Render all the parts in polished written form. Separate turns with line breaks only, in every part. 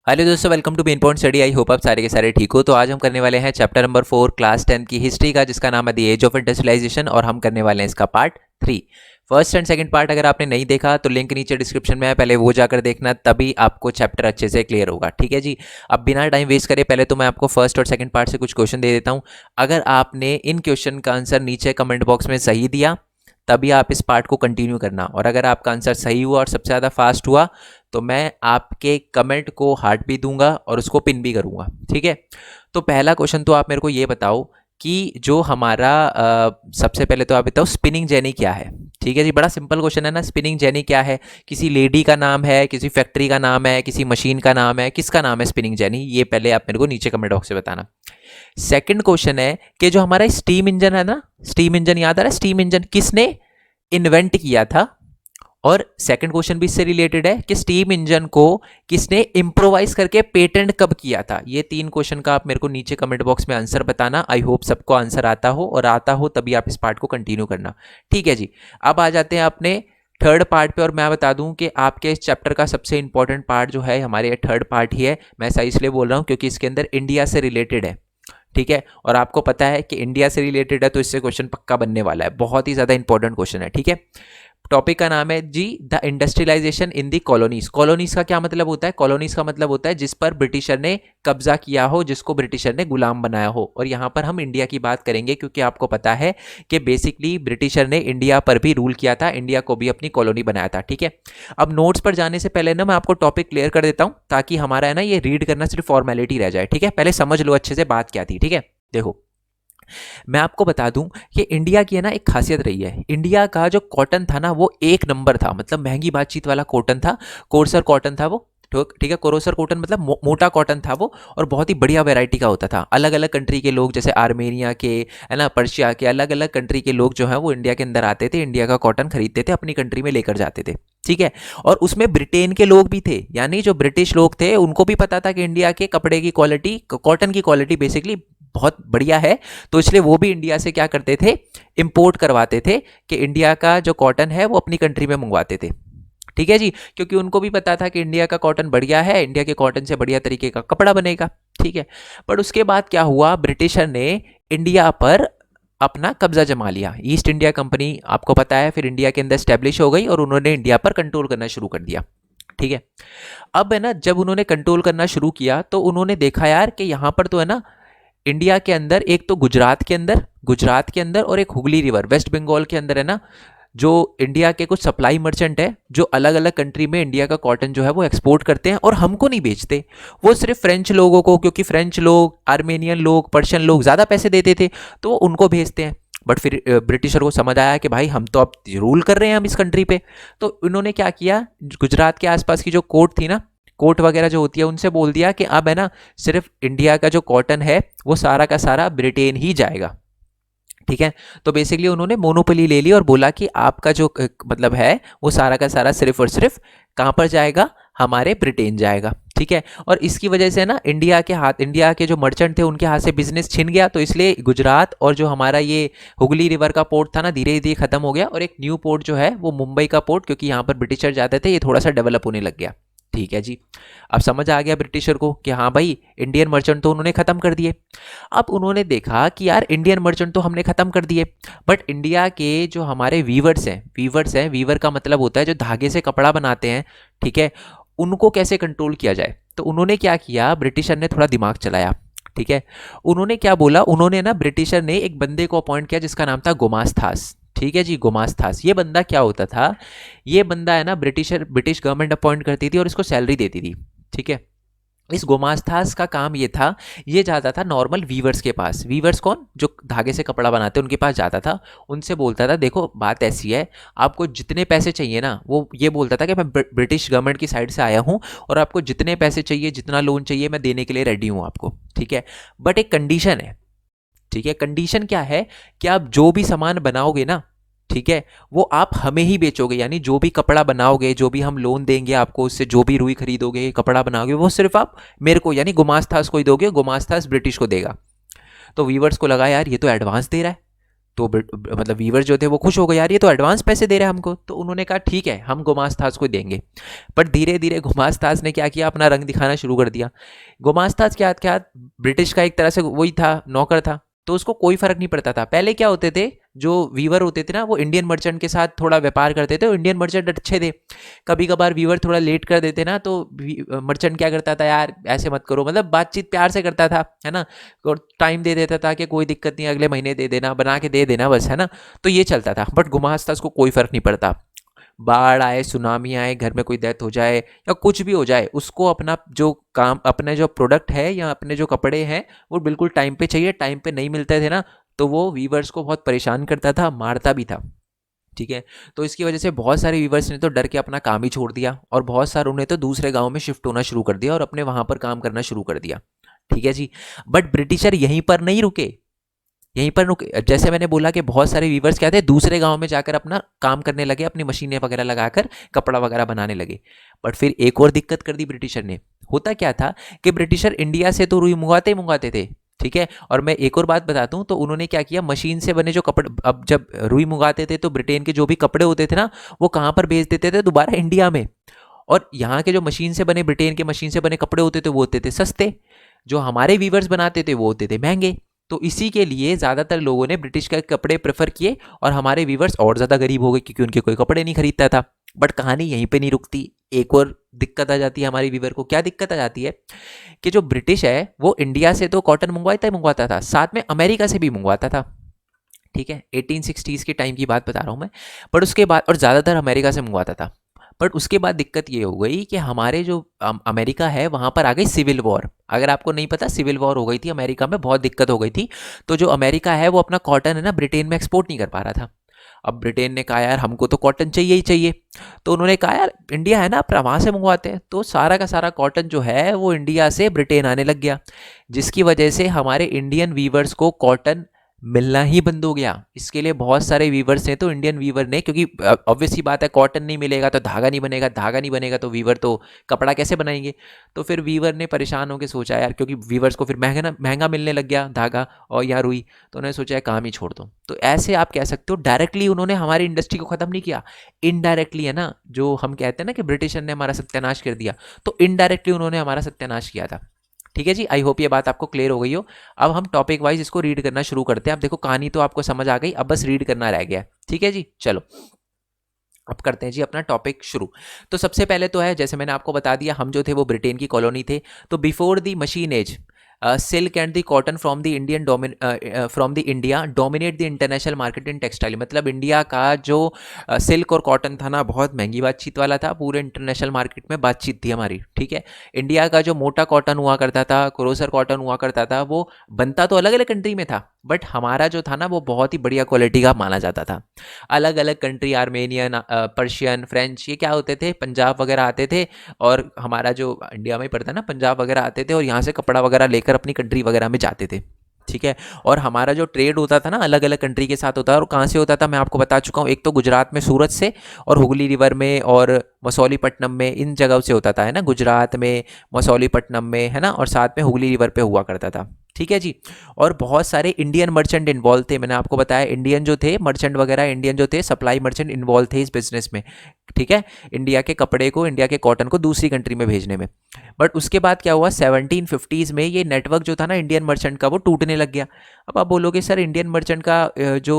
Hello दोस्तों, welcome to main point study. I hope आप सारे के सारे ठीक हो। तो आज हम करने वाले हैं चैप्टर नंबर 4 क्लास 10 की हिस्ट्री का, जिसका नाम है द एज ऑफ इंडस्ट्रियलाइजेशन, और हम करने वाले हैं इसका part 3। First and second part अगर आपने नहीं देखा तो लिंक नीचे डिस्क्रिप्शन में है, पहले वो जाकर देखना, तभी आपको चैप्टर अच्छे से क्लियर होगा। ठीक है जी। अब बिना टाइम वेस्ट करे पहले तो मैं आपको फर्स्ट और सेकंड पार्ट से कुछ क्वेश्चन दे देता हूँ। अगर आपने इन क्वेश्चन का आंसर नीचे कमेंट बॉक्स में सही दिया तभी आप इस पार्ट को कंटिन्यू करना, और अगर आपका आंसर सही हुआ और सबसे ज़्यादा फास्ट हुआ तो मैं आपके कमेंट को हार्ट भी दूंगा और उसको पिन भी करूंगा। ठीक है। तो पहला क्वेश्चन तो आप मेरे को ये बताओ कि जो हमारा सबसे पहले तो आप बताओ स्पिनिंग जेनी क्या है। ठीक है जी, बड़ा सिंपल क्वेश्चन है ना। स्पिनिंग जेनी क्या है? किसी लेडी का नाम है, किसी फैक्ट्री का नाम है, किसी मशीन का नाम है, किसका नाम है स्पिनिंग जेनी? ये पहले आप मेरे को नीचे कमेंट बॉक्स में बताना। सेकंड क्वेश्चन है कि जो हमारा स्टीम इंजन है ना, स्टीम इंजन याद आ रहा है? स्टीम इंजन किसने इन्वेंट किया था? और सेकंड क्वेश्चन भी इससे रिलेटेड है कि स्टीम इंजन को किसने इम्प्रोवाइज करके पेटेंट कब किया था? ये तीन क्वेश्चन का आप मेरे को नीचे कमेंट बॉक्स में आंसर बताना। आई होप सबको आंसर आता हो, और आता हो तभी आप इस पार्ट को कंटिन्यू करना। ठीक है जी। अब आ जाते हैं अपने थर्ड पार्ट पे, और मैं बता दूं कि आपके इस चैप्टर का सबसे इंपॉर्टेंट पार्ट जो है हमारे थर्ड पार्ट ही है। मैं ऐसा इसलिए बोल रहा हूं क्योंकि इसके अंदर इंडिया से रिलेटेड है। ठीक है, और आपको पता है कि इंडिया से रिलेटेड है तो इससे क्वेश्चन पक्का बनने वाला है। बहुत ही ज्यादा इंपॉर्टेंट क्वेश्चन है। ठीक है। टॉपिक का नाम है जी the industrialisation in the colonies. Colonies का क्या मतलब होता है? कॉलोनीज का मतलब होता है जिस पर ब्रिटिशर ने कब्जा किया हो, जिसको ब्रिटिशर ने गुलाम बनाया हो। और यहां पर हम इंडिया की बात करेंगे क्योंकि आपको पता है कि बेसिकली ब्रिटिशर ने इंडिया पर भी रूल किया था, इंडिया को भी अपनी कॉलोनी बनाया था। ठीक है। अब नोट्स पर जाने से पहले ना मैं आपको टॉपिक क्लियर कर देता हूं, ताकि हमारा है ना ये रीड करना सिर्फ फॉर्मेलिटी रह जाए। ठीक है, पहले समझ लो अच्छे से बात क्या थी। ठीक है, देखो मैं आपको बता दूं कि इंडिया की है ना एक खासियत रही है। इंडिया का जो कॉटन था ना वो एक नंबर था, मतलब महंगी बातचीत वाला कॉटन था। कोर्सर कॉटन था वो। ठीक है, कोरोसर कॉटन मतलब मोटा कॉटन था वो, और बहुत ही बढ़िया वैरायटी का होता था। अलग अलग कंट्री के लोग, जैसे आर्मेनिया के, है ना, पर्शिया के, अलग अलग कंट्री के लोग जो है वो इंडिया के अंदर आते थे, इंडिया का कॉटन खरीदते थे, अपनी कंट्री में लेकर जाते थे। ठीक है। और उसमें ब्रिटेन के लोग भी थे, यानी जो ब्रिटिश लोग थे उनको भी पता था कि इंडिया के कपड़े की क्वालिटी, कॉटन की क्वालिटी बेसिकली बहुत बढ़िया है। तो इसलिए वो भी इंडिया से क्या करते थे, इंपोर्ट करवाते थे कि इंडिया का जो कॉटन है वो अपनी कंट्री में मंगवाते थे। ठीक है जी, क्योंकि उनको भी पता था कि इंडिया का कॉटन बढ़िया है, इंडिया के कॉटन से बढ़िया तरीके का कपड़ा बनेगा। ठीक है। पर उसके बाद क्या हुआ, ब्रिटिशर ने इंडिया पर अपना कब्जा जमा लिया। ईस्ट इंडिया कंपनी आपको पता है फिर इंडिया के अंदर स्टैब्लिश हो गई, और उन्होंने इंडिया पर कंट्रोल करना शुरू कर दिया। ठीक है। अब है ना, जब उन्होंने कंट्रोल करना शुरू किया तो उन्होंने देखा यार कि यहां पर तो है ना, इंडिया के अंदर एक तो गुजरात के अंदर और एक हुगली रिवर वेस्ट बंगाल के अंदर है ना, जो इंडिया के कुछ सप्लाई मर्चेंट है जो अलग अलग कंट्री में इंडिया का कॉटन जो है वो एक्सपोर्ट करते हैं, और हमको नहीं बेचते। वो सिर्फ फ्रेंच लोगों को, क्योंकि फ्रेंच लोग, आर्मेनियन लोग, पर्शियन लोग ज़्यादा पैसे देते थे तो वो उनको भेजते हैं। बट फिर ब्रिटिशर को समझ आया कि भाई हम तो अब रूल कर रहे हैं हम इस कंट्री पे। तो उन्होंने क्या किया, गुजरात के आसपास की जो कोर्ट थी ना, कोर्ट वगैरह जो होती है, उनसे बोल दिया कि अब है ना सिर्फ इंडिया का जो कॉटन है वो सारा का सारा ब्रिटेन ही जाएगा। ठीक है। तो बेसिकली उन्होंने मोनोपोली ले ली और बोला कि आपका जो मतलब है वो सारा का सारा सिर्फ और सिर्फ कहां पर जाएगा, हमारे ब्रिटेन जाएगा। ठीक है। और इसकी वजह से ना इंडिया के जो मर्चेंट थे उनके हाथ से बिजनेस छिन गया, तो इसलिए गुजरात और जो हमारा ये हुगली रिवर का पोर्ट था ना, धीरे धीरे खत्म हो गया, और एक न्यू पोर्ट जो है वो मुंबई का पोर्ट, क्योंकि यहाँ पर ब्रिटिशर जाते थे, ये थोड़ा सा डेवलप होने लग गया। ठीक है जी। अब समझ आ गया ब्रिटिशर को कि हाँ भाई इंडियन मर्चेंट तो उन्होंने खत्म कर दिए। अब उन्होंने देखा कि यार इंडियन मर्चेंट तो हमने खत्म कर दिए, बट इंडिया के जो हमारे वीवर्स हैं, वीवर का मतलब होता है जो धागे से कपड़ा बनाते हैं। ठीक है। उनको कैसे कंट्रोल किया जाए? तो उन्होंने क्या किया, ब्रिटिशर ने थोड़ा दिमाग चलाया। ठीक है। उन्होंने क्या बोला, उन्होंने ना, ब्रिटिशर ने एक बंदे को अपॉइंट किया जिसका नाम था गोमास्तास। ठीक है जी, गोमास्तास। ये बंदा क्या होता था, ये बंदा है ना ब्रिटिश गवर्नमेंट अपॉइंट करती थी और इसको सैलरी देती थी। ठीक है। इस गोमास्तास का काम ये था, ये जाता था नॉर्मल वीवर्स के पास। वीवर्स कौन? जो धागे से कपड़ा बनाते हैं, उनके पास जाता था, उनसे बोलता था देखो बात ऐसी है, आपको जितने पैसे चाहिए ना, वो ये बोलता था कि मैं ब्रिटिश गवर्नमेंट की साइड से आया हूँ और आपको जितने पैसे चाहिए, जितना लोन चाहिए, मैं देने के लिए रेडी हूँ आपको। ठीक है। बट एक कंडीशन है। ठीक है। कंडीशन क्या है कि आप जो भी सामान बनाओगे ना, ठीक है, वो आप हमें ही बेचोगे, यानी जो भी कपड़ा बनाओगे, जो भी हम लोन देंगे आपको, उससे जो भी रुई खरीदोगे, कपड़ा बनाओगे, वो सिर्फ आप मेरे को यानी गुमास्तास को ही दोगे, गुमास्तास ब्रिटिश को देगा। तो वीवर्स को लगा यार ये तो एडवांस दे रहा है, तो मतलब वीवर जो थे वो खुश हो गए, यार ये तो एडवांस पैसे दे रहे हैं हमको। तो उन्होंने कहा ठीक है हम गोमास्ताज को देंगे। पर धीरे धीरे गोमास्ताज ने क्या किया, अपना रंग दिखाना शुरू कर दिया। गोमास्ताज क्या क्या ब्रिटिश का एक तरह से वही था, नौकर था, तो उसको कोई फर्क नहीं पड़ता था। पहले क्या होते थे, जो वीवर होते थे ना वो इंडियन मर्चेंट के साथ थोड़ा व्यापार करते थे, और इंडियन मर्चेंट अच्छे थे। कभी कभार वीवर थोड़ा लेट कर देते ना, तो मर्चेंट क्या करता था, यार ऐसे मत करो, मतलब बातचीत प्यार से करता था, है ना, और टाइम दे देता था कि कोई दिक्कत नहीं, अगले महीने दे देना, बना के दे देना बस, है ना। तो ये चलता था। बट गुमास्ता उसको कोई फर्क नहीं पड़ता, बाढ़ आए, सुनामी आए, घर में कोई डेथ हो जाए या कुछ भी हो जाए, उसको अपना जो काम, अपने जो प्रोडक्ट है या अपने जो कपड़े हैं वो बिल्कुल टाइम पे चाहिए। टाइम पे नहीं मिलते थे ना, तो वो वीवर्स को बहुत परेशान करता था, मारता भी था। ठीक है, तो इसकी वजह से बहुत सारे वीवर्स ने तो डर के अपना काम ही छोड़ दिया, और बहुत सारों ने तो दूसरे गांव में शिफ्ट होना शुरू कर दिया और अपने वहां पर काम करना शुरू कर दिया। ठीक है जी। बट ब्रिटिशर यहीं पर नहीं रुके, यहीं पर रुके। जैसे मैंने बोला कि बहुत सारे वीवर्स क्या थे, दूसरे गांव में जाकर अपना काम करने लगे, अपनी मशीनें वगैरह लगाकर कपड़ा वगैरह बनाने लगे। बट फिर एक और दिक्कत कर दी ब्रिटिशर ने। होता क्या था कि ब्रिटिशर इंडिया से तो रुई मंगवाते ही मंगवाते थे, ठीक है। और मैं एक और बात बताता हूँ, तो उन्होंने क्या किया, मशीन से बने जो कपड़े, अब जब रुई मंगाते थे तो ब्रिटेन के जो भी कपड़े होते थे ना, वो कहाँ पर भेज देते थे, दोबारा इंडिया में। और यहाँ के जो मशीन से बने, ब्रिटेन के मशीन से बने कपड़े होते थे वो होते थे सस्ते, जो हमारे वीवर्स बनाते थे वो होते थे महंगे। तो इसी के लिए ज़्यादातर लोगों ने ब्रिटिश के कपड़े प्रेफर किए, और हमारे वीवर्स और ज़्यादा गरीब हो गए क्योंकि उनके कोई कपड़े नहीं खरीदता था। बट कहानी यहीं पे नहीं रुकती, एक और दिक्कत आ जाती है हमारे वीवर को। क्या दिक्कत आ जाती है कि जो ब्रिटिश है वो इंडिया से तो कॉटन मंगवाता था, साथ में अमेरिका से भी मंगवाता था। ठीक है, 1860s के टाइम की बात बता रहा हूँ मैं। पर उसके बाद, और ज़्यादातर अमेरिका से मंगवाता था। बट उसके बाद दिक्कत ये हो गई कि हमारे जो अमेरिका है वहाँ पर आ गई सिविल वॉर। अगर आपको नहीं पता, सिविल वॉर हो गई थी अमेरिका में, बहुत दिक्कत हो गई थी। तो जो अमेरिका है वो अपना कॉटन है ना ब्रिटेन में एक्सपोर्ट नहीं कर पा रहा था। अब ब्रिटेन ने कहा यार हमको तो कॉटन चाहिए ही चाहिए। तो उन्होंने कहा यार इंडिया है ना, अपना वहाँ से मंगवाते हैं। तो सारा का सारा कॉटन जो है वो इंडिया से ब्रिटेन आने लग गया, जिसकी वजह से हमारे इंडियन वीवर्स को कॉटन मिलना ही बंद हो गया। इसके लिए बहुत सारे वीवर्स हैं, तो इंडियन वीवर ने, क्योंकि ऑब्वियस सी बात है कॉटन नहीं मिलेगा तो धागा नहीं बनेगा, धागा नहीं बनेगा तो वीवर तो कपड़ा कैसे बनाएंगे। तो फिर वीवर ने परेशान होकर सोचा यार, क्योंकि वीवर्स को फिर महंगा मिलने लग गया धागा और यहाँ रुई, तो उन्होंने सोचा है काम ही छोड़ दो। तो ऐसे आप कह सकते हो डायरेक्टली उन्होंने हमारी इंडस्ट्री को ख़त्म नहीं किया, इनडायरेक्टली, है ना, जो हम कहते हैं ना कि ब्रिटिशर ने हमारा सत्यानाश कर दिया, तो इनडायरेक्टली उन्होंने हमारा सत्यानाश किया था। ठीक है जी, आई होप ये बात आपको क्लियर हो गई हो। अब हम टॉपिक वाइज इसको रीड करना शुरू करते हैं। अब देखो कहानी तो आपको समझ आ गई, अब बस रीड करना रह गया। ठीक है जी, चलो अब करते हैं जी अपना टॉपिक शुरू। तो सबसे पहले तो है, जैसे मैंने आपको बता दिया, हम जो थे वो ब्रिटेन की कॉलोनी थे। तो before the machine age, silk and the cotton from the India dominate the international market in textile. मतलब इंडिया का जो सिल्क और कॉटन था ना, बहुत महंगी बातचीत वाला था, पूरे इंटरनेशनल मार्केट में बातचीत थी हमारी। ठीक है, इंडिया का जो मोटा कॉटन हुआ करता था, क्रोसर कॉटन हुआ करता था, वो बनता तो अलग अलग कंट्री में था, बट हमारा जो था ना वो बहुत ही बढ़िया क्वालिटी का माना जाता था। अलग अलग कंट्री, आर्मेनियन, पर्शियन, फ्रेंच, ये क्या होते थे, पंजाब वगैरह आते थे, और हमारा जो इंडिया में ही पड़ता है ना, पंजाब वगैरह आते थे और यहाँ से कपड़ा वगैरह लेकर अपनी कंट्री वगैरह में जाते थे। ठीक है, और हमारा जो ट्रेड होता था ना अलग अलग कंट्री के साथ होता है, और कहाँ से होता था मैं आपको बता चुका हूँ। एक तो गुजरात में सूरत से, और हुगली रिवर में, और मसौलीपट्टनम में, इन जगह से होता था, है ना, गुजरात में, मसौलीपट्टनम में, है ना, और साथ में हुगली रिवर पे हुआ करता था। ठीक है जी। और बहुत सारे इंडियन मर्चेंट इन्वॉल्व थे, मैंने आपको बताया इंडियन जो थे मर्चेंट वगैरह, इंडियन जो थे सप्लाई मर्चेंट इन्वॉल्व थे इस बिजनेस में। ठीक है, इंडिया के कपड़े को, इंडिया के कॉटन को दूसरी कंट्री में भेजने में। बट उसके बाद क्या हुआ, 1750s में ये नेटवर्क जो था ना इंडियन मर्चेंट का, वो टूटने लग गया। अब आप बोलोगे सर इंडियन मर्चेंट का जो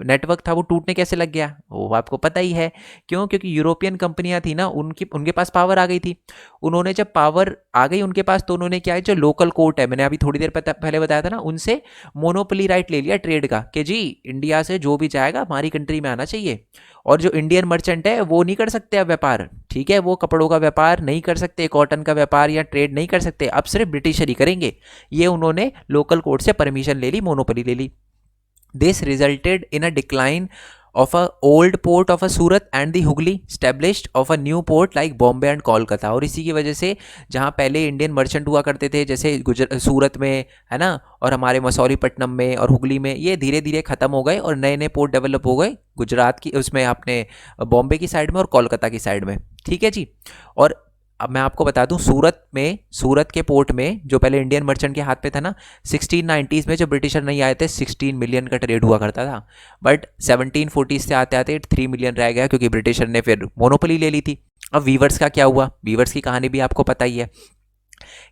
नेटवर्क था वो टूटने कैसे लग गया, वो आपको पता ही है क्यों, क्योंकि यूरोपियन कंपनियां थी ना, उनके पास पावर आ गई थी। उन्होंने जब पावर आ गई उनके पास, तो उन्होंने क्या है, जो लोकल कोर्ट है, मैंने अभी थोड़ी देर पहले बताया था ना, उनसे मोनोपोली राइट ले लिया ट्रेड का, कि जी इंडिया से जो भी जाएगा हमारी कंट्री में आना चाहिए। और जो इंडियन मर्चेंट है वो नहीं कर सकते अब व्यापार। ठीक है, वो कपड़ों का व्यापार नहीं कर सकते, कॉटन का व्यापार या ट्रेड नहीं कर सकते, अब सिर्फ ब्रिटिशर ही करेंगे। ये उन्होंने लोकल कोर्ट से परमिशन ले ली, मोनोपोली ले ली। This resulted in a decline of a old port of a Surat and the Hooghly established of a new port like Bombay and Kolkata. और इसी की वजह से जहाँ पहले इंडियन मर्चेंट हुआ करते थे, जैसे सूरत में, है ना, और हमारे मसौलीपट्टनम में और हुगली में, ये धीरे धीरे खत्म हो गए और नए नए पोर्ट डेवलप हो गए गुजरात की, उसमें अपने बॉम्बे की साइड में और कोलकाता की साइड में। ठीक है जी। और अब मैं आपको बता दूं, सूरत के पोर्ट में जो पहले इंडियन मर्चेंट के हाथ पे था ना, 1690s में जब ब्रिटिशर नहीं आए थे 16 मिलियन का ट्रेड हुआ करता था, बट 1740 से आते आते 3 मिलियन रह गया क्योंकि ब्रिटिशर ने फिर मोनोपोली ले ली थी। अब वीवर्स का क्या हुआ, वीवर्स की कहानी भी आपको पता ही है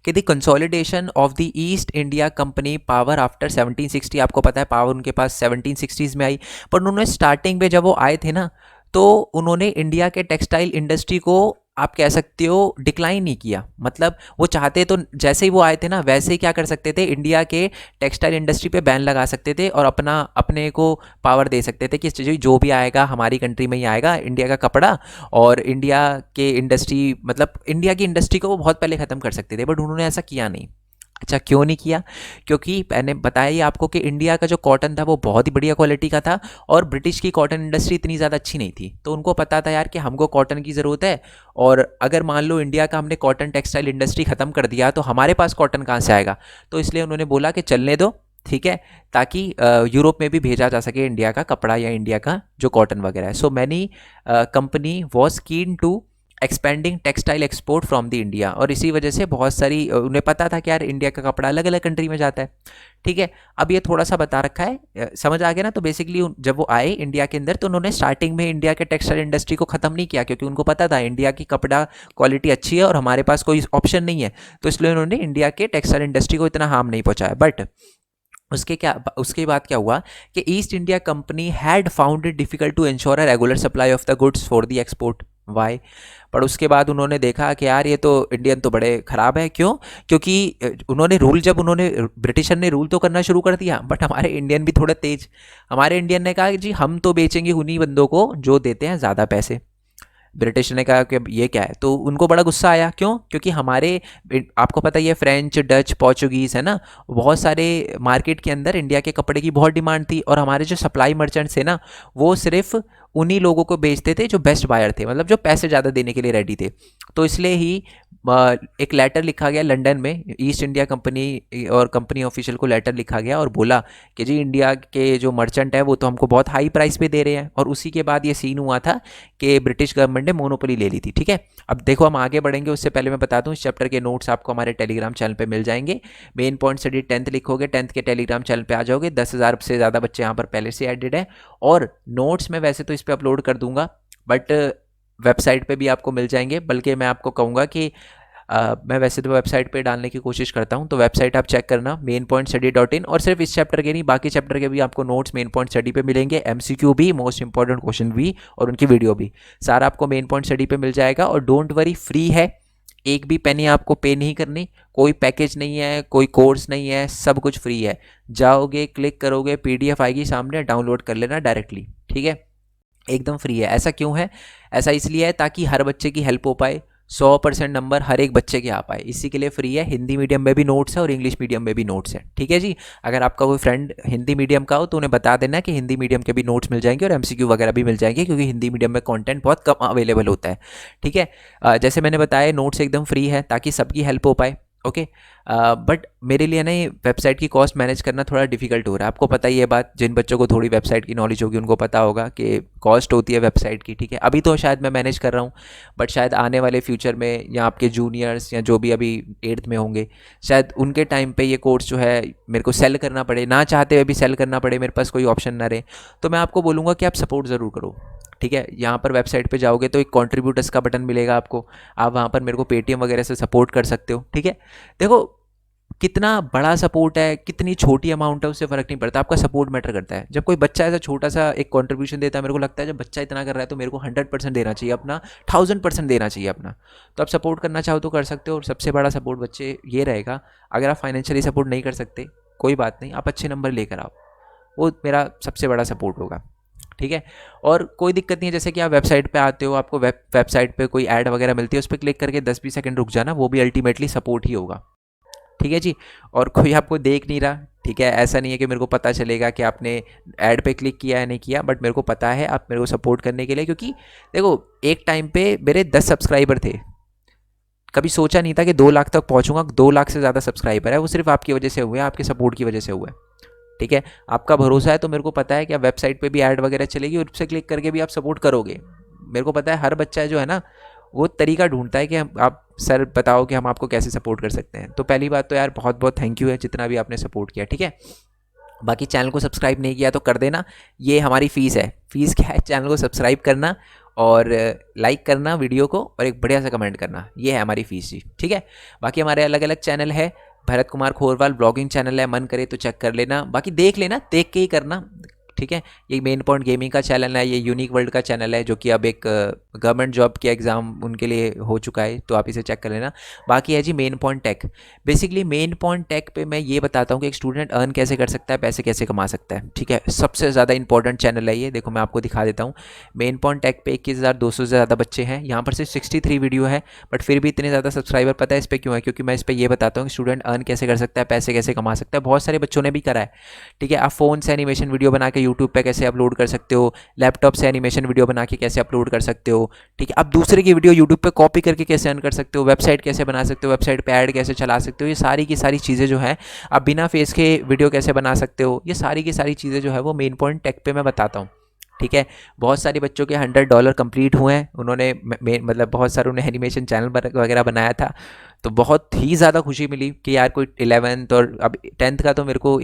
कि the consolidation of the east India company power after 1760, आपको पता है पावर उनके पास 1760s में आई, पर उन्होंने स्टार्टिंग में जब वो आए थे ना, तो उन्होंने इंडिया के टेक्सटाइल इंडस्ट्री को आप कह सकते हो डिक्लाइन नहीं किया। मतलब वो चाहते तो जैसे ही वो आए थे ना वैसे ही क्या कर सकते थे, इंडिया के टेक्सटाइल इंडस्ट्री पे बैन लगा सकते थे और अपने को पावर दे सकते थे कि जो भी आएगा हमारी कंट्री में ही आएगा, इंडिया का कपड़ा और इंडिया के इंडस्ट्री, मतलब इंडिया की इंडस्ट्री को वो बहुत पहले ख़त्म कर सकते थे, बट उन्होंने ऐसा किया नहीं। अच्छा, क्यों नहीं किया? क्योंकि मैंने बताया ही आपको कि इंडिया का जो कॉटन था वो बहुत ही बढ़िया क्वालिटी का था और ब्रिटिश की कॉटन इंडस्ट्री इतनी ज़्यादा अच्छी नहीं थी, तो उनको पता था यार कि हमको कॉटन की ज़रूरत है, और अगर मान लो इंडिया का हमने कॉटन टेक्सटाइल इंडस्ट्री ख़त्म कर दिया तो हमारे पास कॉटन कहाँ से आएगा। तो इसलिए उन्होंने बोला कि चलने दो, ठीक है, ताकि यूरोप में भी भेजा जा सके इंडिया का कपड़ा या इंडिया का जो कॉटन वगैरह है। So many company was keen to expanding textile export from the India, और इसी वजह से बहुत सारी उन्हें पता था कि यार इंडिया का कपड़ा अलग अलग कंट्री में जाता है। ठीक है, अब ये थोड़ा सा बता रखा है, समझ आ गया ना। तो बेसिकली जब वो आए इंडिया के अंदर तो उन्होंने स्टार्टिंग में इंडिया के टेक्सटाइल इंडस्ट्री को ख़त्म नहीं किया, क्योंकि उनको पता था इंडिया की कपड़ा क्वालिटी अच्छी है और हमारे पास कोई ऑप्शन नहीं है, तो इसलिए उन्होंने इंडिया के टेक्सटाइल इंडस्ट्री को इतना हार्म नहीं पहुँचाया। बट उसके बाद क्या हुआ कि East India Company had found it difficult to insure a regular supply of the goods for the export. Why? पर उसके बाद उन्होंने देखा कि यार ये तो इंडियन तो बड़े ख़राब है। क्यों? क्योंकि उन्होंने ब्रिटिशर ने रूल तो करना शुरू कर दिया, बट हमारे इंडियन भी थोड़े तेज। हमारे इंडियन ने कहा कि जी हम तो बेचेंगे उन्हीं बंदों को जो देते हैं ज़्यादा पैसे। ब्रिटिश ने कहा कि ये क्या है, तो उनको बड़ा गुस्सा आया। क्यों? क्योंकि हमारे, आपको पता ही है, फ्रेंच, डच, पोर्चुगीज़ है ना, बहुत सारे मार्केट के अंदर इंडिया के कपड़े की बहुत डिमांड थी, और हमारे जो सप्लाई मर्चेंट्स थे ना वो सिर्फ उन्हीं लोगों को बेचते थे जो बेस्ट बायर थे, मतलब जो पैसे ज़्यादा देने के लिए रेडी थे। तो इसलिए ही एक लेटर लिखा गया लंदन में, ईस्ट इंडिया कंपनी और कंपनी ऑफिशियल को लेटर लिखा गया और बोला कि जी इंडिया के जो मर्चेंट है वो तो हमको बहुत हाई प्राइस पे दे रहे हैं। और उसी के बाद ये सीन हुआ था कि ब्रिटिश गवर्नमेंट ने मोनोपोली ले ली थी। ठीक है, अब देखो हम आगे बढ़ेंगे, उससे पहले मैं बता दूं इस चैप्टर के नोट्स आपको हमारे टेलीग्राम चैनल पे मिल जाएंगे। मेन पॉइंट स्टडी 10th लिखोगे, 10th के टेलीग्राम चैनल पे आ जाओगे। 10,000 से ज़्यादा बच्चे यहाँ पर पहले से एडेड है, और नोट्स मैं वैसे तो इस पर अपलोड कर दूंगा, बट वेबसाइट पे भी आपको मिल जाएंगे। बल्कि मैं आपको कहूँगा कि मैं वैसे तो वेबसाइट पे डालने की कोशिश करता हूँ, तो वेबसाइट आप चेक करना mainpointstudy.in, और सिर्फ इस चैप्टर के नहीं बाकी चैप्टर के भी आपको नोट्स मेन पॉइंट स्टडी पे मिलेंगे, MCQ भी, मोस्ट इंपॉर्टेंट क्वेश्चन भी, और उनकी वीडियो भी, सारा आपको मेन पॉइंट स्टडी पे मिल जाएगा। और डोंट वरी, फ्री है, एक भी पेनी आपको पे नहीं करनी, कोई पैकेज नहीं है, कोई कोर्स नहीं है, सब कुछ फ्री है। जाओगे, क्लिक करोगे, PDF आएगी सामने, डाउनलोड कर लेना डायरेक्टली। ठीक है, एकदम फ्री है। ऐसा क्यों है? ऐसा इसलिए है ताकि हर बच्चे की हेल्प हो पाए, 100% नंबर हर एक बच्चे के आ पाए, इसी के लिए फ्री है। हिंदी मीडियम में भी नोट्स है और इंग्लिश मीडियम में भी नोट्स है। ठीक है जी, अगर आपका कोई फ्रेंड हिंदी मीडियम का हो तो उन्हें बता देना कि हिंदी मीडियम के भी नोट्स मिल जाएंगे और MCQ वगैरह भी मिल जाएंगे, क्योंकि हिंदी मीडियम में कंटेंट बहुत कम अवेलेबल होता है। ठीक है, जैसे मैंने बताया नोट्स एकदम फ्री है ताकि सबकी हेल्प हो पाए। ओके, बट मेरे लिए ना ये वेबसाइट की कॉस्ट मैनेज करना थोड़ा डिफिकल्ट हो रहा है। आपको पता ही है बात, जिन बच्चों को थोड़ी वेबसाइट की नॉलेज होगी उनको पता होगा कि कॉस्ट होती है वेबसाइट की। ठीक है, अभी तो शायद मैं मैनेज कर रहा हूँ, बट शायद आने वाले फ्यूचर में या आपके जूनियर्स या जो भी अभी 8th में होंगे, शायद उनके टाइम पे ये कोर्स जो है मेरे को सेल करना पड़े, ना चाहते हुए भी सेल करना पड़े, मेरे पास कोई ऑप्शन ना रहे। तो मैं आपको बोलूँगा कि आप सपोर्ट ज़रूर करो। ठीक है, यहाँ पर वेबसाइट पे जाओगे तो एक कॉन्ट्रीब्यूटर्स का बटन मिलेगा आपको, आप वहाँ पर मेरे को पेटीएम वगैरह से सपोर्ट कर सकते हो। ठीक है, देखो कितना बड़ा सपोर्ट है, कितनी छोटी अमाउंट है, उससे फ़र्क नहीं पड़ता, आपका सपोर्ट मैटर करता है। जब कोई बच्चा ऐसा छोटा सा एक कंट्रीब्यूशन देता है, मेरे को लगता है जब बच्चा इतना कर रहा है तो मेरे को 100% देना चाहिए अपना, 1000% देना चाहिए अपना। तो आप सपोर्ट करना चाहो तो कर सकते हो, और सबसे बड़ा सपोर्ट बच्चे ये रहेगा, अगर आप फाइनेंशियली सपोर्ट नहीं कर सकते कोई बात नहीं, आप अच्छे नंबर लेकर आओ, वो मेरा सबसे बड़ा सपोर्ट होगा। ठीक है, और कोई दिक्कत नहीं है, जैसे कि आप वेबसाइट पे आते हो, आपको वेबसाइट पे कोई ऐड वगैरह मिलती है, उस पर क्लिक करके 10-20 सेकंड रुक जाना, वो भी अल्टीमेटली सपोर्ट ही होगा। ठीक है जी, और कोई आपको देख नहीं रहा, ठीक है, ऐसा नहीं है कि मेरे को पता चलेगा कि आपने ऐड पे क्लिक किया है नहीं किया, बट मेरे को पता है आप मेरे को सपोर्ट करने के लिए, क्योंकि देखो एक टाइम पे मेरे 10 सब्सक्राइबर थे, कभी सोचा नहीं था कि 2 लाख तक पहुंचूंगा। 2 लाख से ज़्यादा सब्सक्राइबर है, वो सिर्फ आपकी वजह से हुए हैं, आपके सपोर्ट की वजह से हुए हैं। ठीक है, आपका भरोसा है तो मेरे को पता है कि आप वेबसाइट पे भी ऐड वगैरह चलेगी और उस पर क्लिक करके भी आप सपोर्ट करोगे। मेरे को पता है हर बच्चा जो है ना वो तरीका ढूंढता है कि आप सर बताओ कि हम आपको कैसे सपोर्ट कर सकते हैं। तो पहली बात तो यार बहुत बहुत थैंक यू है जितना भी आपने सपोर्ट किया, ठीक है। बाकी चैनल को सब्सक्राइब नहीं किया तो कर देना, ये हमारी फ़ीस है। फ़ीस क्या है? चैनल को सब्सक्राइब करना और लाइक करना वीडियो को और एक बढ़िया सा कमेंट करना, ये है हमारी फ़ीस जी, ठीक है। बाकी हमारे अलग अलग चैनल है, भरत कुमार खोरवाल ब्लॉगिंग चैनल है, मन करे तो चेक कर लेना, बाकी देख लेना, देख के ही करना, ठीक है। ये मेन पॉइंट गेमिंग का चैनल है, ये यूनिक वर्ल्ड का चैनल है जो कि अब एक गवर्नमेंट जॉब के एग्ज़ाम उनके लिए हो चुका है, तो आप इसे चेक कर लेना। बाकी है जी main point take. Basically main point take पे मैं ये बताता हूँ कि एक स्टूडेंट अर्न कैसे कर सकता है, पैसे कैसे कमा सकता है, ठीक है। सबसे ज़्यादा इंपॉर्टेंट चैनल है ये, देखो मैं आपको दिखा देता हूँ। मेन पॉइंट टेक पे 21,200 से ज़्यादा बच्चे हैं, यहाँ पर सिर्फ 63 वीडियो है, बट फिर भी इतने ज़्यादा सब्सक्राइबर पता है इस पर क्यों है? क्योंकि मैं इस पर ये बताता हूँ कि स्टूडेंट अर्न कैसे कर सकता है, पैसे कैसे कमा सकता है। बहुत सारे बच्चों ने भी करा है, ठीक है। आप फ़ोन से एनिमेशन वीडियो बना के यूट्यूब पे कैसे अपलोड कर सकते हो, लैपटॉप से एनिमेशन वीडियो बना के कैसे अपलोड कर सकते हो, ठीक है। आप दूसरे की वीडियो यूट्यूब पे कॉपी करके कैसे अर्न कर सकते हो, वेबसाइट कैसे बना सकते हो, वेबसाइट पे ऐड कैसे चला सकते हो, ये सारी की सारी चीज़ें जो है, आप बिना फेस के वीडियो कैसे बना सकते हो, ये सारी की सारी चीज़ें जो है वो मेन पॉइंट टेक पे मैं बताता हूँ, ठीक है। बहुत सारे बच्चों के $100 कंप्लीट हुए हैं, उन्होंने मतलब बहुत सारे उन्हें एनिमेशन चैनल वगैरह बनाया था, तो बहुत ही ज़्यादा खुशी मिली कि यार कोई 11th और अब 10th का तो मेरे को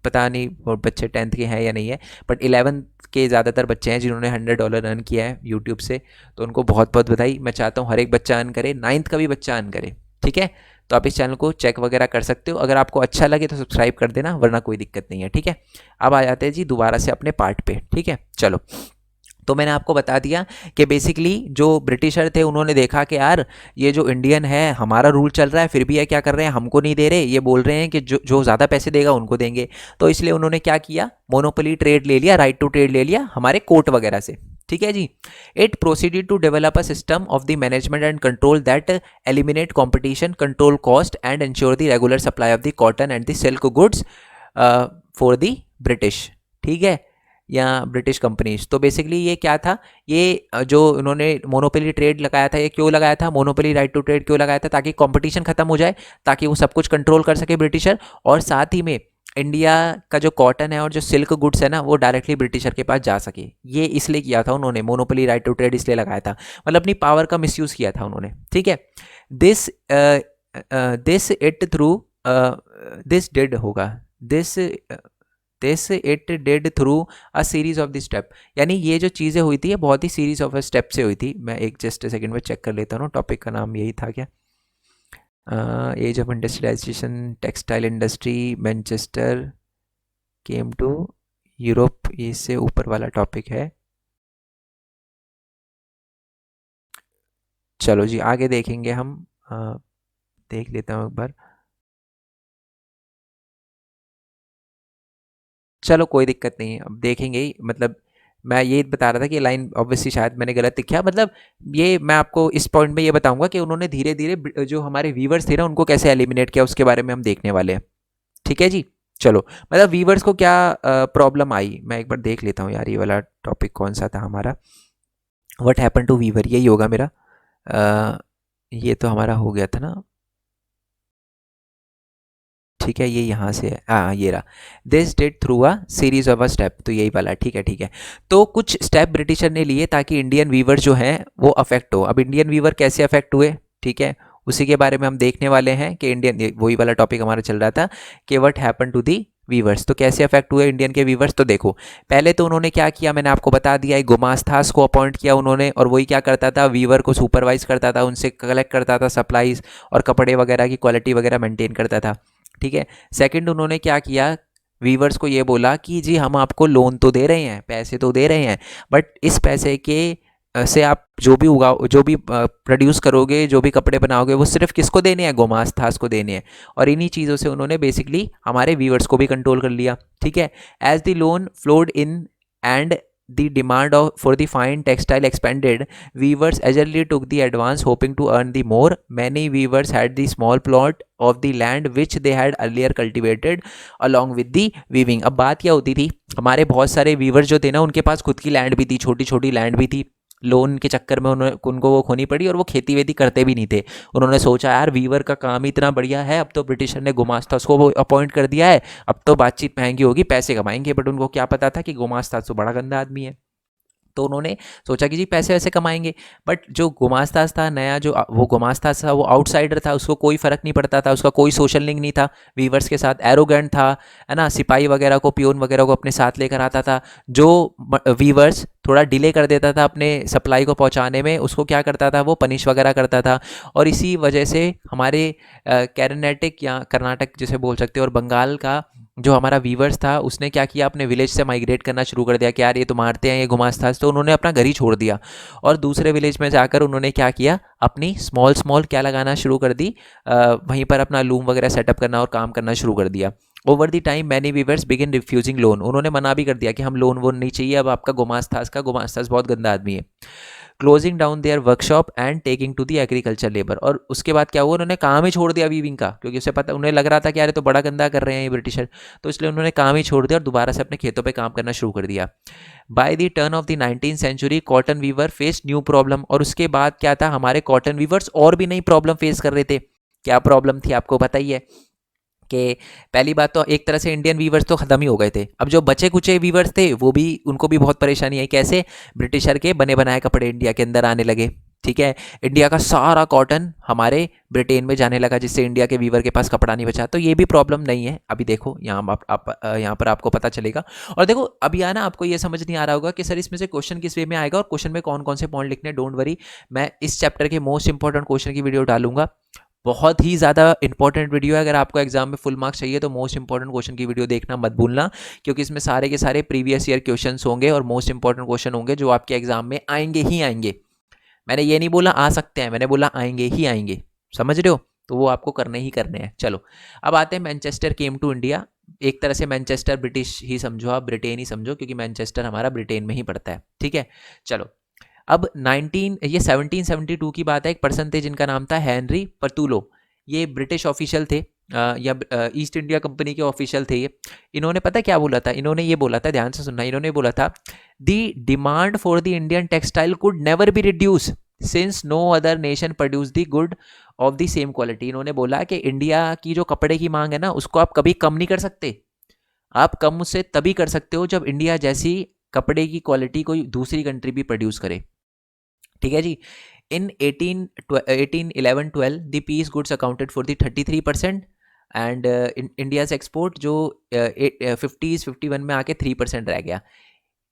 पता नहीं और बच्चे 10th के हैं या नहीं है, बट 11th के ज़्यादातर बच्चे हैं जिन्होंने $100 अर्न किया है यूट्यूब से, तो उनको बहुत बहुत बधाई। मैं चाहता हूँ हर एक बच्चा अर्न करे, 9th का भी बच्चा अर्न करे, ठीक है। तो आप इस चैनल को चेक वगैरह कर सकते हो, अगर आपको अच्छा लगे तो सब्सक्राइब कर देना, वरना कोई दिक्कत नहीं है, ठीक है। अब आ जाते हैं जी दोबारा से अपने पार्ट पे, ठीक है। चलो, तो मैंने आपको बता दिया कि बेसिकली जो ब्रिटिशर थे उन्होंने देखा कि यार ये जो इंडियन है हमारा रूल चल रहा है, फिर भी ये क्या कर रहे हैं, हमको नहीं दे रहे, ये बोल रहे हैं कि जो ज़्यादा पैसे देगा उनको देंगे। तो इसलिए उन्होंने क्या किया, मोनोपोली ट्रेड ले लिया, राइट टू ट्रेड ले लिया हमारे कोर्ट वगैरह से, ठीक है जी। It proceeded to develop a system of the management and control that eliminate competition, control cost and ensure the regular supply of the cotton and the silk goods for the British, ठीक है, या British companies. तो basically ये क्या था, ये जो उन्होंने मोनोपोली ट्रेड लगाया था, ये क्यों लगाया था, मोनोपोली राइट टू ट्रेड क्यों लगाया था, ताकि कंपटीशन खत्म हो जाए, ताकि वो सब कुछ कंट्रोल कर सके ब्रिटिशर, और साथ ही में इंडिया का जो कॉटन है और जो सिल्क गुड्स है ना वो डायरेक्टली ब्रिटिशर के पास जा सके। ये इसलिए किया था उन्होंने, मोनोपोली राइट टू ट्रेड इसलिए लगाया था, मतलब अपनी पावर का मिसयूज़ किया था उन्होंने, ठीक है। This this it through this did होगा this this it did through a series of the step, यानी ये जो चीज़ें हुई थी ये बहुत ही सीरीज ऑफ स्टेप से हुई थी। मैं एक जस्ट सेकंड में चेक कर लेता हूँ, टॉपिक का नाम यही था क्या, age of industrialisation, textile industry, Manchester came to Europe, इससे ऊपर वाला टॉपिक है। चलो जी आगे देखेंगे हम, देख लेता हूँ एक बार, चलो कोई दिक्कत नहीं है, अब देखेंगे ही। मतलब मैं ये बता रहा था कि लाइन ऑब्वियसली शायद मैंने गलत लिखा, मतलब ये मैं आपको इस पॉइंट में ये बताऊंगा कि उन्होंने धीरे धीरे जो हमारे व्यूवर्स थे ना उनको कैसे एलिमिनेट किया, उसके बारे में हम देखने वाले हैं, ठीक है जी। चलो, मतलब व्यूवर्स को क्या प्रॉब्लम आई, मैं एक बार देख लेता हूँ यार, ये वाला टॉपिक कौन सा था हमारा, व्हाट हैपन टू वीवर, यही होगा मेरा। ये तो हमारा हो गया था ना, ठीक है, ये यहाँ से है, हाँ ये रहा, this did through a series of a step, तो यही वाला, ठीक है ठीक है। तो कुछ स्टेप ब्रिटिशर ने लिए ताकि इंडियन वीवर जो हैं वो अफेक्ट हो। अब इंडियन वीवर कैसे अफेक्ट हुए, ठीक है, उसी के बारे में हम देखने वाले हैं कि इंडियन, वही वाला टॉपिक हमारा चल रहा था कि what happen to the weavers, तो कैसे अफेक्ट हुए इंडियन के वीवर्स। तो देखो पहले तो उन्होंने क्या किया, मैंने आपको बता दिया, एक गुमास्तास को अपॉइंट किया उन्होंने, और वही क्या करता था, वीवर को सुपरवाइज करता था, उनसे कलेक्ट करता था सप्लाईज और कपड़े वगैरह की क्वालिटी वगैरह मेंटेन करता था, ठीक है। सेकंड उन्होंने क्या किया, वीवर्स को ये बोला कि जी हम आपको लोन तो दे रहे हैं, पैसे तो दे रहे हैं, बट इस पैसे के से आप जो भी उगाओ, जो भी प्रोड्यूस करोगे, जो भी कपड़े बनाओगे, वो सिर्फ किसको देने हैं, गोमास्तास को देने हैं। और इन्हीं चीज़ों से उन्होंने बेसिकली हमारे व्यूवर्स को भी कंट्रोल कर लिया, ठीक है। As the loan flowed in and the demand for the fine textile expanded, weavers eagerly took the advance hoping to earn the more. Many weavers had the small plot of the land which they had earlier cultivated along with the weaving. अब बात क्या होती थी, हमारे बहुत सारे viewers जो थे ना उनके पास खुद की लैंड भी थी, छोटी छोटी लैंड भी थी, लोन के चक्कर में उनको वो खोनी पड़ी, और वो खेती वेती करते भी नहीं थे। उन्होंने सोचा यार वीवर का काम ही इतना बढ़िया है, अब तो ब्रिटिशर ने गुमास्ता को अपॉइंट कर दिया है, अब तो बातचीत महंगी होगी, पैसे कमाएंगे, बट उनको क्या पता था कि गुमास्ता तो बड़ा गंदा आदमी है। तो उन्होंने सोचा कि जी पैसे वैसे कमाएंगे। बट जो गुमास्ताज था नया, जो वो गुमास्ताज था वो आउटसाइडर था, उसको कोई फ़र्क नहीं पड़ता था, उसका कोई सोशल लिंक नहीं था वीवर्स के साथ, एरोगेंट था, है ना, सिपाही वगैरह को, पियोन वगैरह को अपने साथ लेकर आता था। जो वीवर्स थोड़ा डिले कर देता था अपने सप्लाई को पहुंचाने में, उसको क्या करता था, वो पनिश वगैरह करता था। और इसी वजह से हमारे कैरनेटिक या कर्नाटक जिसे बोल सकते हो और बंगाल का जो हमारा वीवर्स था उसने क्या किया, अपने विलेज से माइग्रेट करना शुरू कर दिया कि यार ये तो मारते हैं ये गुमास्ताज, तो उन्होंने अपना घर ही छोड़ दिया और दूसरे विलेज में जाकर उन्होंने क्या किया, अपनी स्मॉल स्मॉल क्या लगाना शुरू कर दी, वहीं पर अपना लूम वगैरह सेटअप करना और काम करना शुरू कर दिया। Over the time many weavers begin refusing loan, उन्होंने मना भी कर दिया कि हम लोन वोन नहीं चाहिए अब आपका, गुमास्ताज बहुत गंदा आदमी है। Closing down their workshop and taking to the agriculture labour, और उसके बाद क्या हुआ, उन्होंने काम ही छोड़ दिया वीविंग का, क्योंकि उसे पता, उन्हें लग रहा था कि यार ये तो बड़ा गंदा कर रहे हैं ये ब्रिटिशर, तो इसलिए उन्होंने काम ही छोड़ दिया और दोबारा से अपने खेतों पे काम करना शुरू कर दिया। By the turn of the 19th century cotton weaver face new problem, और उसके बाद क्या था, हमारे कॉटन वीवर्स और भी नई प्रॉब्लम फेस कर रहे थे। क्या प्रॉब्लम थी आपको बताइए कि पहली बात तो एक तरह से इंडियन वीवर्स तो ख़त्म ही हो गए थे, अब जो बचे कुचे वीवर्स थे वो भी, उनको भी बहुत परेशानी आई। कैसे, ब्रिटिशर के बने बनाए कपड़े इंडिया के अंदर आने लगे, ठीक है, इंडिया का सारा कॉटन हमारे ब्रिटेन में जाने लगा, जिससे इंडिया के वीवर के पास कपड़ा नहीं बचा। तो ये भी प्रॉब्लम नहीं है, अभी देखो यहाँ यहाँ पर आपको पता चलेगा। और देखो अभी आना आपको ये समझ नहीं आ रहा होगा कि सर इसमें से क्वेश्चन किस वे में आएगा और क्वेश्चन में कौन कौन से पॉइंट लिखने, डोंट वरी, मैं इस चैप्टर के मोस्ट इंपॉर्टेंट क्वेश्चन की वीडियो डालूंगा, बहुत ही ज़्यादा इंपॉर्टेंट वीडियो है। अगर आपको एग्जाम में फुल मार्क्स चाहिए तो मोस्ट इंपॉर्टेंट क्वेश्चन की वीडियो देखना मत भूलना, क्योंकि इसमें सारे के सारे प्रीवियस ईयर क्वेश्चंस होंगे और मोस्ट इंपॉर्टेंट क्वेश्चन होंगे जो आपके एग्जाम में आएंगे ही आएंगे। मैंने ये नहीं बोला आ सकते हैं, मैंने बोला आएंगे ही आएंगे, समझ रहे हो, तो वो आपको करने ही करने हैं। चलो अब आते हैं मैनचेस्टर केम टू इंडिया। एक तरह से मैनचेस्टर ब्रिटिश ही समझो, आप ब्रिटेन ही समझो, क्योंकि मैनचेस्टर हमारा ब्रिटेन में ही पड़ता है, ठीक है। चलो अब 1772 की बात है, एक पर्सन थे जिनका नाम था हेनरी पर्तुलो, ये ब्रिटिश ऑफिशियल थे, या ईस्ट इंडिया कंपनी के ऑफिशियल थे ये। इन्होंने पता क्या बोला था, इन्होंने ये बोला था, ध्यान से सुनना, इन्होंने बोला था the demand for the Indian textile could never be reduce since no other nation produce the good of the same quality. इन्होंने बोला कि इंडिया की जो कपड़े की मांग है ना, उसको आप कभी कम नहीं कर सकते, आप कम उससे तभी कर सकते हो जब इंडिया जैसी कपड़े की क्वालिटी कोई दूसरी कंट्री भी प्रोड्यूस करे, ठीक है जी। In 1811-12 the piece goods accounted for the 33% and India's export जो 50s 51 में आके 3% रह गया,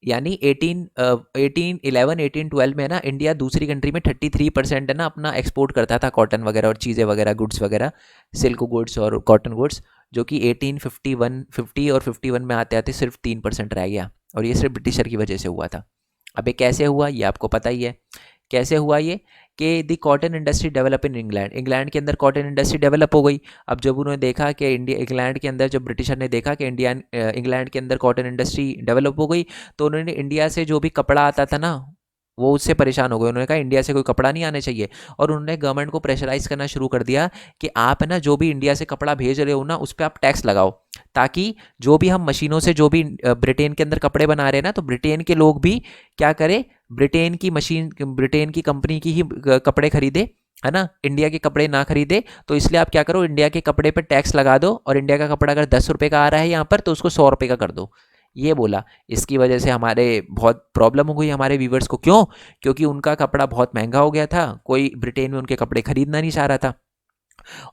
यानी 1812 में ना इंडिया दूसरी कंट्री में 33% है ना अपना एक्सपोर्ट करता था, कॉटन वगैरह और चीज़ें वगैरह, गुड्स वगैरह, सिल्क गुड्स और कॉटन गुड्स, जो कि 1850 और 51 में आते आते सिर्फ 3% रह गया, और ये सिर्फ ब्रिटिशर की वजह से हुआ था। अब ये कैसे हुआ ये आपको पता ही है, कैसे हुआ ये कि दी cotton industry develop in England, England के अंदर कॉटन इंडस्ट्री डेवलप हो गई। अब जब उन्होंने देखा कि इंग्लैंड के अंदर, जब ब्रिटिशर ने देखा कि इंग्लैंड के अंदर कॉटन इंडस्ट्री डेवलप हो गई, तो उन्होंने इंडिया से जो भी कपड़ा आता था ना, वो उससे परेशान हो गए। उन्होंने कहा इंडिया से कोई कपड़ा नहीं आने चाहिए, और उन्होंने गवर्नमेंट को प्रेशराइज करना शुरू कर दिया कि आप है ना जो भी इंडिया से कपड़ा भेज रहे हो ना, उस पर आप टैक्स लगाओ, ताकि जो भी हम मशीनों से जो भी ब्रिटेन के अंदर कपड़े बना रहे हैं ना, तो ब्रिटेन के लोग भी क्या करें, ब्रिटेन की मशीन, ब्रिटेन की कंपनी की ही कपड़े खरीदे, है ना, इंडिया के कपड़े ना खरीदे। तो इसलिए आप क्या करो, इंडिया के कपड़े पर टैक्स लगा दो, और इंडिया का कपड़ा अगर 10 रुपये का आ रहा है यहाँ पर, तो उसको 100 रुपये का कर दो, ये बोला। इसकी वजह से हमारे बहुत प्रॉब्लम हो गई हमारे व्यूवर्स को, क्यों, क्योंकि उनका कपड़ा बहुत महंगा हो गया था, कोई ब्रिटेन में उनके कपड़े खरीदना नहीं चाह रहा था।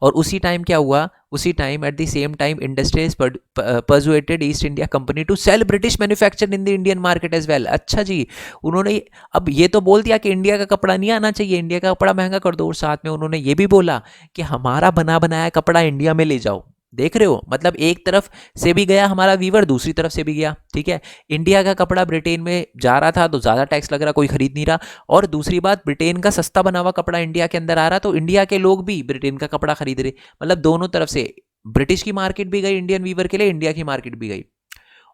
और उसी टाइम क्या हुआ, उसी time at the same time industries persuaded East India Company to sell British manufacture in the Indian market as well. अच्छा जी, उन्होंने अब ये तो बोल दिया कि इंडिया का कपड़ा नहीं आना चाहिए, इंडिया का कपड़ा महंगा कर दो, और साथ में उन्होंने ये भी बोला कि हमारा बना बनाया कपड़ा इंडिया में ले जाओ। देख रहे हो, मतलब एक तरफ से भी गया हमारा वीवर, दूसरी तरफ से भी गया, ठीक है। इंडिया का कपड़ा ब्रिटेन में जा रहा था तो ज़्यादा टैक्स लग रहा, कोई खरीद नहीं रहा, और दूसरी बात ब्रिटेन का सस्ता बना हुआ कपड़ा इंडिया के अंदर आ रहा, तो इंडिया के लोग भी ब्रिटेन का कपड़ा खरीद रहे, मतलब दोनों तरफ से ब्रिटिश की मार्केट भी गई इंडियन वीवर के लिए, इंडिया की मार्केट भी गई।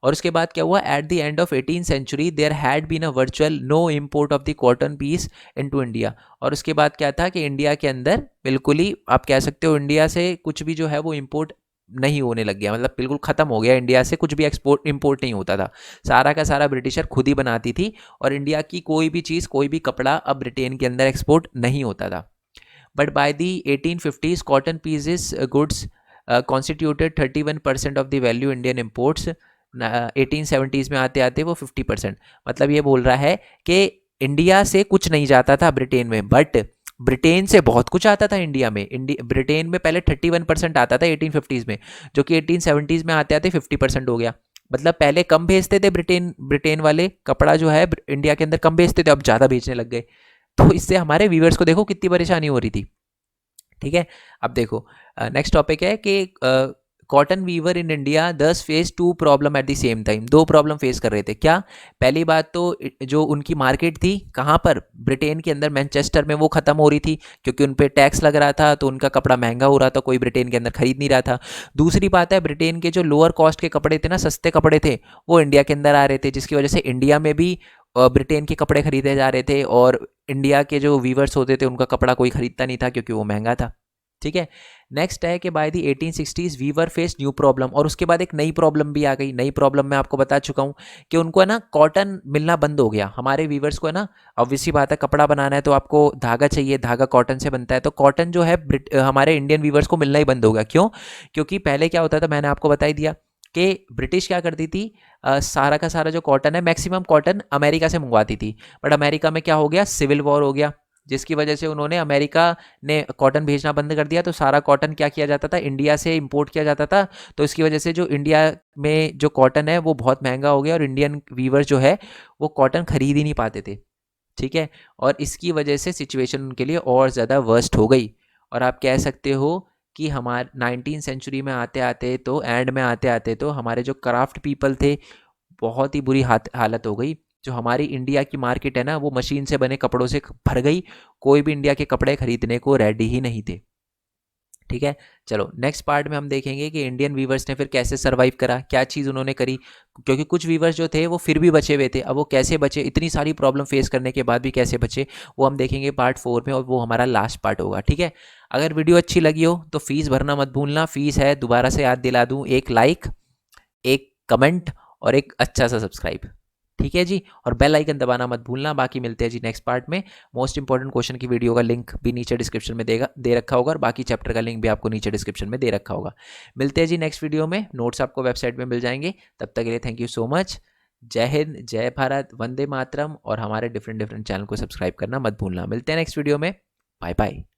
और उसके बाद क्या हुआ, at the end of 18th century there had been a virtual no import of the cotton piece into India. और उसके बाद क्या था कि इंडिया के अंदर बिल्कुल ही आप कह सकते हो इंडिया से कुछ भी जो है वो इम्पोर्ट नहीं होने लग गया, मतलब बिल्कुल ख़त्म हो गया, इंडिया से कुछ भी एक्सपोर्ट इंपोर्ट नहीं होता था, सारा का सारा ब्रिटिशर खुद ही बनाती थी, और इंडिया की कोई भी चीज़, कोई भी कपड़ा अब ब्रिटेन के अंदर एक्सपोर्ट नहीं होता था। But by the 1850s cotton pieces goods constituted 31% of the value Indian imports 1870s में आते आते वो 50%, मतलब ये बोल रहा है कि इंडिया से कुछ नहीं जाता था ब्रिटेन में, बट ब्रिटेन से बहुत कुछ आता था इंडिया में। ब्रिटेन में पहले 31% आता था 1850s में, जो कि 1870s में आते आते 50% हो गया। मतलब पहले कम भेजते थे ब्रिटेन ब्रिटेन वाले कपड़ा जो है इंडिया के अंदर कम भेजते थे, अब ज़्यादा भेजने लग गए। तो इससे हमारे व्यूवर्स को देखो कितनी परेशानी हो रही थी। ठीक है, अब देखो नेक्स्ट टॉपिक है कि cotton weaver in India thus face two problem at the same time. दो प्रॉब्लम फेस कर रहे थे। क्या? पहली बात तो जो उनकी मार्केट थी कहाँ पर, ब्रिटेन के अंदर मैनचेस्टर में, वो ख़त्म हो रही थी क्योंकि उन पर टैक्स लग रहा था, तो उनका कपड़ा महंगा हो रहा था, कोई ब्रिटेन के अंदर खरीद नहीं रहा था। दूसरी बात है, ब्रिटेन के जो लोअर कॉस्ट के कपड़े थे ना, सस्ते कपड़े थे, वो इंडिया के अंदर आ रहे थे, जिसकी वजह से इंडिया में भी ब्रिटेन के कपड़े खरीदे जा रहे थे, और इंडिया के जो वीवर्स होते थे उनका कपड़ा कोई खरीदता नहीं था क्योंकि वो महंगा था। ठीक है, नेक्स्ट है कि by the 1860s weaver face new problem, और उसके बाद एक नई प्रॉब्लम भी आ गई। नई प्रॉब्लम मैं आपको बता चुका हूँ कि उनको है ना कॉटन मिलना बंद हो गया। हमारे वीवर्स को है ना, ऑब्वियसली बात है, कपड़ा बनाना है तो आपको धागा चाहिए, धागा कॉटन से बनता है, तो कॉटन जो है हमारे इंडियन वीवर्स को मिलना ही बंद हो गया। क्यों? क्योंकि पहले क्या होता था, मैंने आपको बता ही दिया कि ब्रिटिश क्या करती थी, सारा का सारा जो कॉटन है, मैक्सिमम कॉटन अमेरिका से मंगवाती थी। बट अमेरिका में क्या हो गया, सिविल वॉर हो गया, जिसकी वजह से उन्होंने, अमेरिका ने कॉटन भेजना बंद कर दिया, तो सारा कॉटन क्या किया जाता था, इंडिया से इंपोर्ट किया जाता था। तो इसकी वजह से जो इंडिया में जो कॉटन है वो बहुत महंगा हो गया, और इंडियन वीवर जो है वो कॉटन खरीद ही नहीं पाते थे। ठीक है, और इसकी वजह से सिचुएशन उनके लिए और ज़्यादा वर्स्ट हो गई। और आप कह सकते हो कि हमारे 19 सेंचुरी में आते आते तो, एंड में आते आते तो, हमारे जो क्राफ्ट पीपल थे, बहुत ही बुरी हालत हो गई। जो हमारी इंडिया की मार्केट है ना, वो मशीन से बने कपड़ों से भर गई। कोई भी इंडिया के कपड़े खरीदने को रेडी ही नहीं थे। ठीक है, चलो नेक्स्ट पार्ट में हम देखेंगे कि इंडियन वीवर्स ने फिर कैसे सरवाइव करा, क्या चीज़ उन्होंने करी, क्योंकि कुछ वीवर्स जो थे वो फिर भी बचे हुए थे। अब वो कैसे बचे, इतनी सारी प्रॉब्लम फेस करने के बाद भी कैसे बचे, वो हम देखेंगे पार्ट 4 में, और वो हमारा लास्ट पार्ट होगा। ठीक है, अगर वीडियो अच्छी लगी हो तो फीस भरना मत भूलना। फीस है, दोबारा से याद दिला दूँ, एक लाइक, एक कमेंट, और एक अच्छा सा सब्सक्राइब। ठीक है जी, और बेल आइकन दबाना मत भूलना। बाकी मिलते हैं जी नेक्स्ट पार्ट में। मोस्ट इंपॉर्टेंट क्वेश्चन की वीडियो का लिंक भी नीचे डिस्क्रिप्शन में दे रखा होगा, और बाकी चैप्टर का लिंक भी आपको नीचे डिस्क्रिप्शन में दे रखा होगा। मिलते हैं जी नेक्स्ट वीडियो में। नोट्स आपको वेबसाइट में मिल जाएंगे। तब तक के लिए थैंक यू सो मच। जय हिंद, जय भारत, वंदे मातरम, और हमारे डिफरेंट चैनल को सब्सक्राइब करना मत भूलना। मिलते हैं नेक्स्ट वीडियो में। Bye bye.